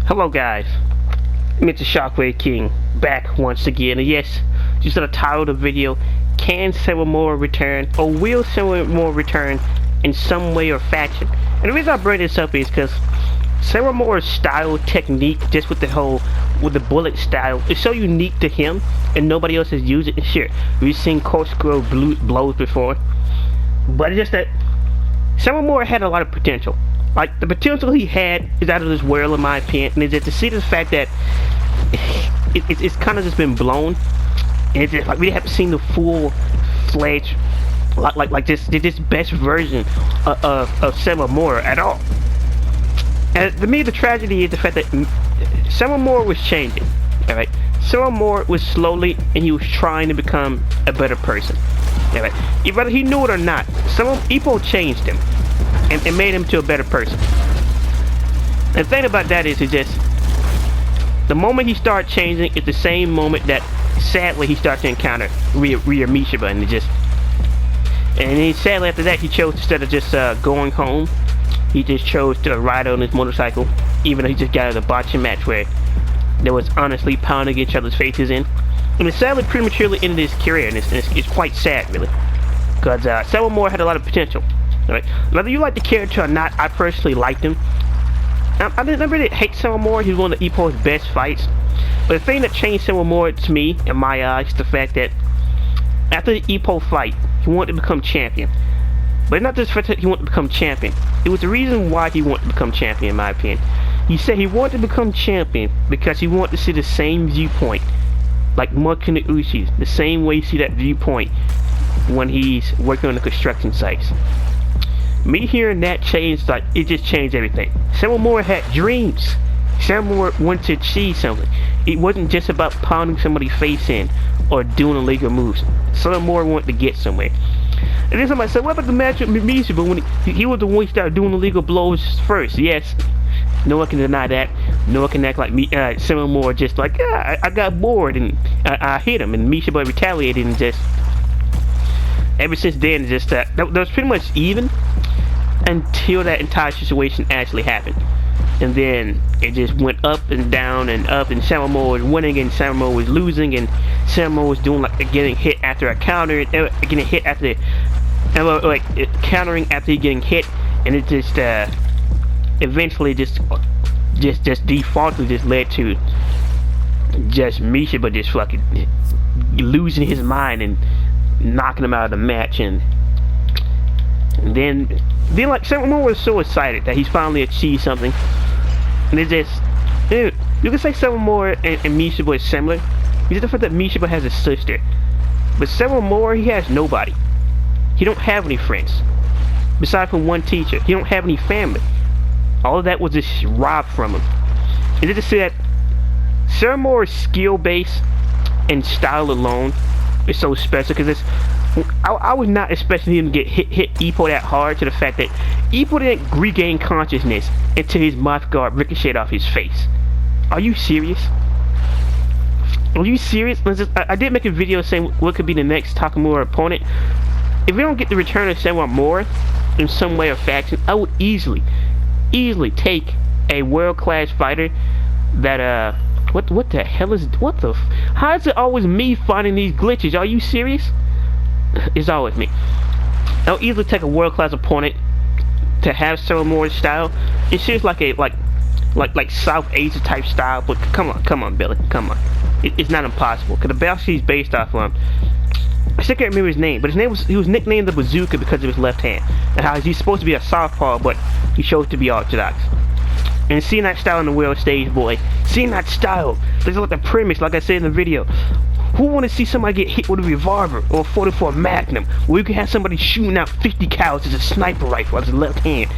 Hello guys, Mr. Shockwave King back once again, and yes, you saw the title of the video. Can Sawamura return, or will Sawamura return in some way or fashion? And the reason I bring this up is because Sawamura's style, technique, just with the bullet style, is so unique to him, and nobody else has used it. And sure, we've seen corkscrew blows before, but it's just that Sawamura had a lot of potential. Like, the potential he had is out of this world, in my opinion, and it's just to see the fact that it's kind of just been blown, and it's just like we haven't seen the full-fledged, like this best version of Sawamura at all. And to me, the tragedy is the fact that Sawamura was changing. Alright, Sawamura was slowly, and he was trying to become a better person. Alright, whether he knew it or not, Ippo changed him. And made him to a better person. And the thing about that is just the moment he started changing is the same moment that sadly he started to encounter Rhea Mishima, and then sadly after that he chose, instead of just going home, he just chose to ride on his motorcycle, even though he just got out of a bocce match where there was honestly pounding each other's faces in. And it sadly prematurely ended his career, and it's quite sad really, because Sawamura had a lot of potential. Right. Whether you like the character or not, I personally liked him. I didn't really hate Sawamura. He was one of Ippo's best fights. But the thing that changed Sawamura to me, in my eyes, is the fact that after the Ippo fight, he wanted to become champion. But not just for he wanted to become champion. It was the reason why he wanted to become champion, in my opinion. He said he wanted to become champion because he wanted to see the same viewpoint, like Mukina Ushi's, the same way you see that viewpoint when he's working on the construction sites. Me hearing that changed, like, it just changed everything. Sawamura had dreams. Sawamura wanted to achieve something. It wasn't just about pounding somebody's face in or doing illegal moves. Sawamura wanted to get somewhere. And then somebody said, what about the match with Mishima when he was the one who started doing illegal blows first? Yes, no one can deny that. No one can act like Sawamura just like, I got bored and I hit him, and Mishima retaliated, and just ever since then, just that was pretty much even until that entire situation actually happened. And then it just went up and down and up, and Sawamura was winning and Sawamura was losing, and Sawamura was doing like getting hit after a counter, getting hit after like countering after getting hit, and it just eventually just defaultly just led to just Mishima just fucking losing his mind and knocking him out of the match. And then like Sawamura was so excited that he's finally achieved something, and it's just, dude, you can say Sawamura and Mishima is similar. It's just the fact that Mishima has a sister, but Sawamura, he has nobody. He don't have any friends besides from one teacher. He don't have any family. All of that was just robbed from him. And just to say that Sawamura's skill base and style alone is so special, because I was not expecting him to get hit Ippo that hard, to the fact that Ippo didn't regain consciousness until his mouth guard ricocheted off his face. Are you serious? Are you serious? I did make a video saying what could be the next Takamura opponent. If we don't get the return of Sawamura in some way or fashion, I would easily take a world-class fighter that what the hell is, how is it always me finding these glitches? Are you serious? It's always me. I'll easily take a world-class opponent to have Sawamura's style. It's just like a like South Asia type style, but come on Billy, come on. It's not impossible, because the battle she's based off on, I still can't remember his name, but he was nicknamed the Bazooka because of his left hand, and how he's supposed to be a southpaw, but he chose to be orthodox. And seeing that style on the world stage, boy, seeing that style, this is like the premise, like I said in the video. Who want to see somebody get hit with a revolver or a 44 Magnum, where you can have somebody shooting out 50 cals as a sniper rifle as his left hand?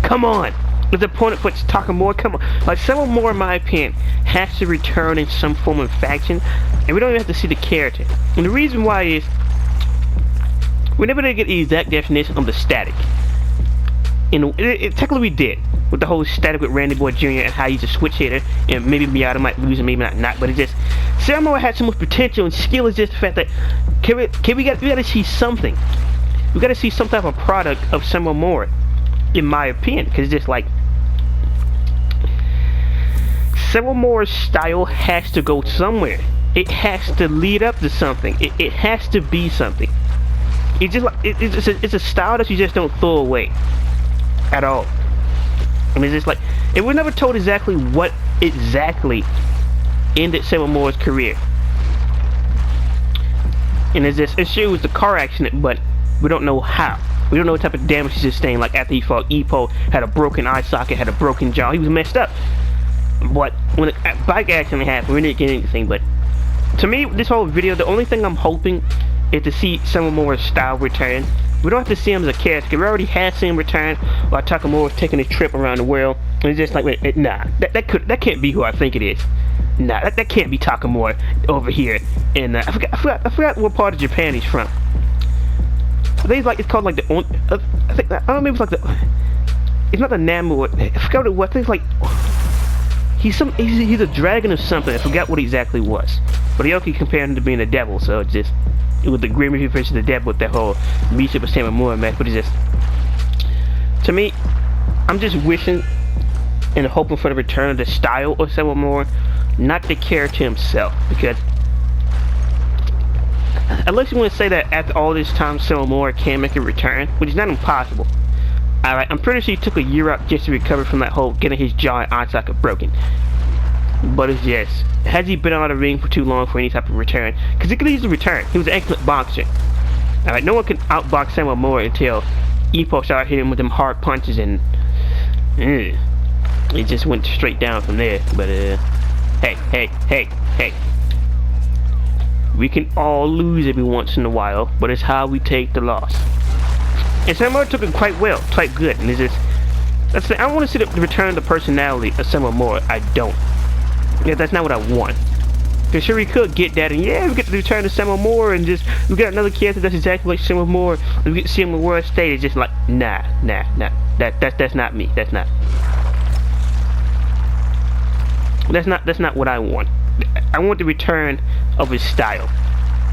Come on. If the opponent puts Takamura, come on. Like, Sawamura, in my opinion, has to return in some form of faction, and we don't even have to see the character. And the reason why is, we never did get the exact definition of the static. Technically we did, with the whole static with Randy Boy Jr. and how he's a switch hitter, and maybe Miata might lose and maybe not, but it's just, Sawamura had so much potential, and skill is just the fact that, we gotta see something. We gotta see some type of product of Sawamura, in my opinion, because it's just like, Sawamura's style has to go somewhere. It has to lead up to something. It has to be something. It's just like it's a style that you just don't throw away at all. I mean, it's just like it was never told exactly what exactly ended Sawamura's career. And it's just, it shows the car accident, but we don't know how. We don't know what type of damage he sustained. Like after he fought Ippo, had a broken eye socket, had a broken jaw. He was messed up. But when a bike accident happened, we didn't get anything. But to me, this whole video, the only thing I'm hoping is to see Sawamura's style return. We don't have to see him as a character. We already had seen him return while Takamura was taking a trip around the world. And it's just like, nah, that can't be who I think it is. Nah, that can't be Takamura over here. And I forgot what part of Japan he's from. I think it's called like the I think I don't know, maybe it's like the, it's not the Namu. I forgot what I think it's like. He's a dragon or something. I forgot what exactly it was. But he also compared him to being a devil, so it was the Grim Reaper versus the devil with that whole Misha with Sawamura match. But it's just, to me, I'm just wishing and hoping for the return of the style of Sawamura, not the character himself. Because unless you want to say that after all this time Sawamura can make a return, which is not impossible. Alright, I'm pretty sure he took a year out just to recover from that whole getting his jaw and eye socket broken. But it's just, has he been out of the ring for too long for any type of return? Because he could easily return. He was an excellent boxer. Alright, no one can outbox Sawamura until Ippo started hitting him with them hard punches, and it just went straight down from there. But hey. We can all lose every once in a while, but it's how we take the loss. And Sawamura took it quite well, quite good. And it's just, I want to see the return of the personality of Sawamura. I don't. Yeah, that's not what I want. Because sure we could get that, and yeah, we get the return of Sawamura, and just we got another character that's exactly like Sawamura, and we get to see him on the world stage. It's just like, nah. That's not me. That's not what I want. I want the return of his style.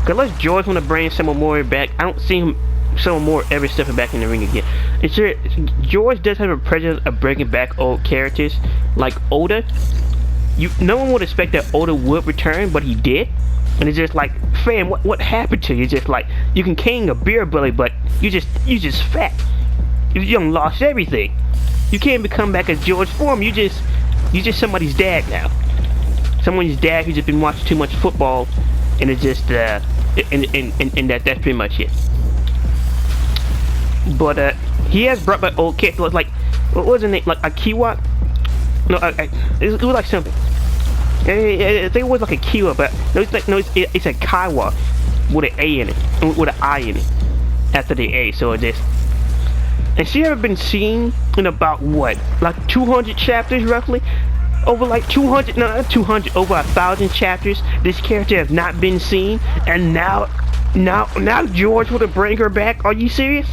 Because unless George want to bring Sawamura back, I don't see him Sawamura ever stepping back in the ring again. And sure, George does have a prejudice of bringing back old characters like Oda. No one would expect that Oda would return, but he did. And it's just like, fam, what happened to you? It's just like, you can king a beer belly, but you just fat. You done lost everything. You can't even come back as George Foreman. You just somebody's dad now. Someone's dad who's just been watching too much football, and it's just and that's pretty much it. But he has brought back old characters like, what was his name? Like Akiwa? No, it was like something. I think it was like a Kiwa, but it's a Kaiwa with an A in it, with an I in it after the A. So it just, and she ever been seen in about what, like 200 chapters roughly? Over like 200, no, not 200, over 1,000 chapters. This character has not been seen, and now George would bring her back. Are you serious?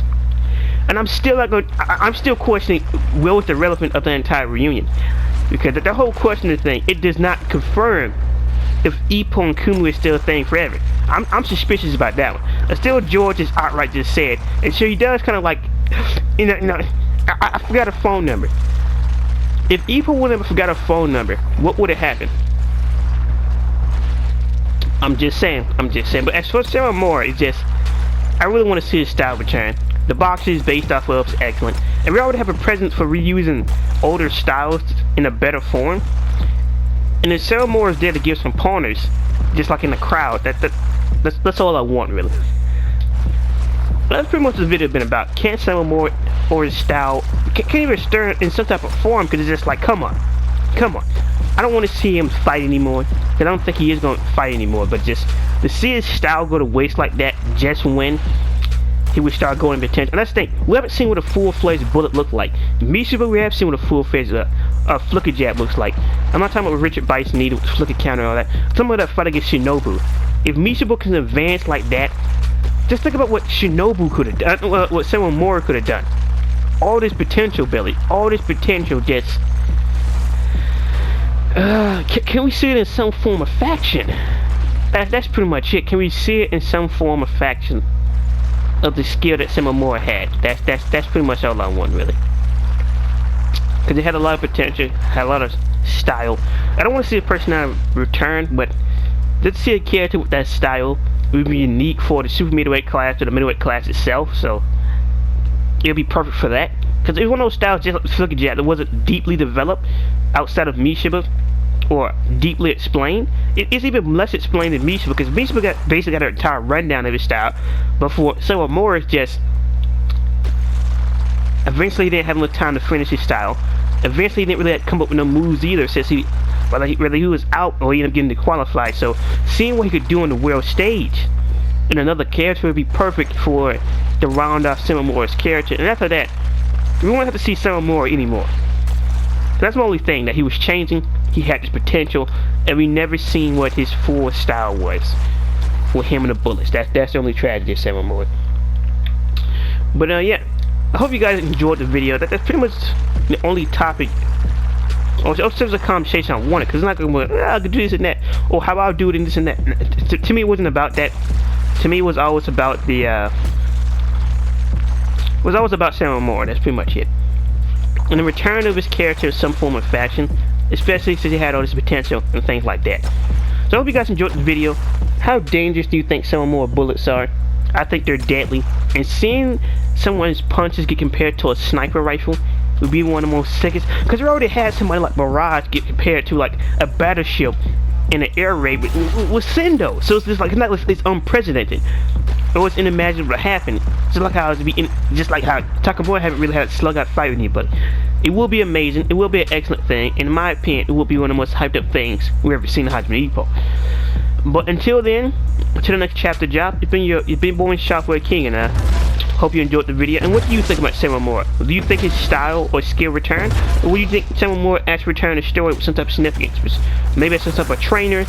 And I'm still questioning what was the relevance of the entire reunion, because the whole question thing, it does not confirm if Ippo and Kumu is still a thing forever. I'm suspicious about that one. And still, George is outright just said, and so he does kind of like, I forgot a phone number. If Ippo would have forgot a phone number, what would have happened? I'm just saying. But as for Sawamura, it's just, I really want to see his style return. The box is based off of is excellent, and we already have a presence for reusing older styles in a better form. And then Sawamura is there to give some pointers, just like in the crowd. That's all I want, really. That's pretty much what the video has been about. Can Sawamura or his style can't even stir in some type of form, because it's just like, come on. I don't want to see him fight anymore, because I don't think he is going to fight anymore. But just to see his style go to waste like that, just when he would start going into potential. And that's the thing, we haven't seen what a full-fledged bullet looked like. Mishiba, we have seen what a full-fledged flicker jab looks like. I'm not talking about what Richard Bison needed with flicker counter and all that. I'm talking about that fight against Shinobu. If Mishiba can advance like that, just think about what Shinobu could have done, what Sawamura could have done. All this potential, Billy. All this potential just... can we see it in some form of faction? That's pretty much it. Can we see it in some form of faction of the skill that Sawamura had? That's pretty much all I want, really. Because it had a lot of potential, had style. I don't want to see a personality return, but let's see a character with that style. It would be unique for the super middleweight class or the middleweight class itself, so it'll be perfect for that. Because it's one of those styles, just like Suzuki Jet, that wasn't deeply developed outside of Mishiba, or deeply explained. It's even less explained than Mishiba, because Mishiba basically got an entire rundown of his style, but for Sawamura, it's just eventually he didn't have enough time to finish his style. Eventually he didn't really come up with no moves either, since whether he was out or he ended up getting disqualified. So seeing what he could do on the world stage in another character would be perfect for the round off Sawamura's character. And after that, we won't have to see Sawamura anymore. So that's my only thing, that he was changing, he had this potential, and we never seen what his full style was with him and the bullets. That's the only tragedy of Sawamura. But yeah, I hope you guys enjoyed the video. That's pretty much the only topic, or there's a conversation I wanted, because it's not going to be, I could do this and that, or how I'll do it and this and that. To me, it wasn't about that. To me, it was always about the, Sawamura. That's pretty much it. And the return of his character in some form or fashion, especially since he had all this potential and things like that. So I hope you guys enjoyed the video. How dangerous do you think Sawamura bullets are? I think they're deadly. And seeing someone's punches get compared to a sniper rifle would be one of the most sickest, because we already had somebody like Barrage get compared to like a battleship in an air raid with Sendo. So it's just like it's unprecedented. It was unimaginable to happen. Just like how Takamura haven't really had a slug out fight with anybody. It will be amazing. It will be an excellent thing. And in my opinion, it will be one of the most hyped up things we've ever seen in Hajime Ippo. But until then, until the next chapter drop, it's been Boring Shockwave King, and I hope you enjoyed the video. And what do you think about Sawamura? Do you think his style or skill returned? Or do you think Sawamura actually returned the story with some type of significance? Maybe it's some type of trainer,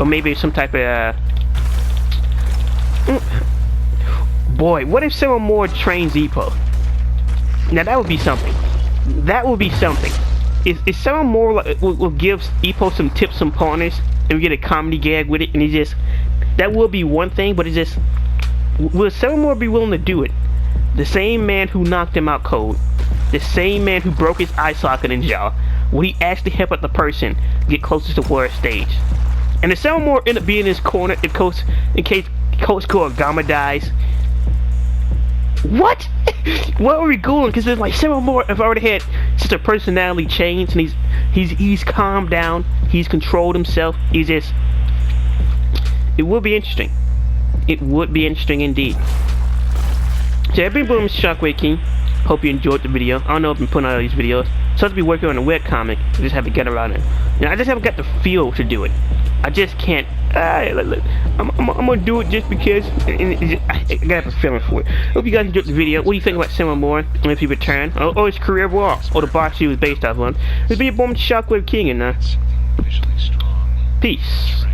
or maybe some type of boy, what if Sawamura trains Ippo? Now that would be something. That would be something. If Sawamura will give Ippo some tips, some pointers, and we get a comedy gag with it, and he just, that will be one thing, but it's just, will Sawamura be willing to do it? The same man who knocked him out cold, the same man who broke his eye socket and jaw, will he actually help out the person get closer to world stage? And if Sawamura end up being in his corner in case Coach Kurogama dies, what? Where are we going? Because it's like Sawamura have already had such a personality change, and he's calmed down, he's controlled himself. He's just, it would be interesting. It would be interesting indeed. So I've been Boom Shockwave King. Hope you enjoyed the video. I don't know if I've been putting out all these videos. So to be working on a webcomic, I just haven't got around it. I just haven't got the feel to do it. I just can't. I'm gonna do it just because I gotta have a feeling for it. Hope you guys enjoyed the video. What do you think about Sawamura and if he returned, or his career overall, or the box he was based off on? It's been your Boom Shockwave King, and peace.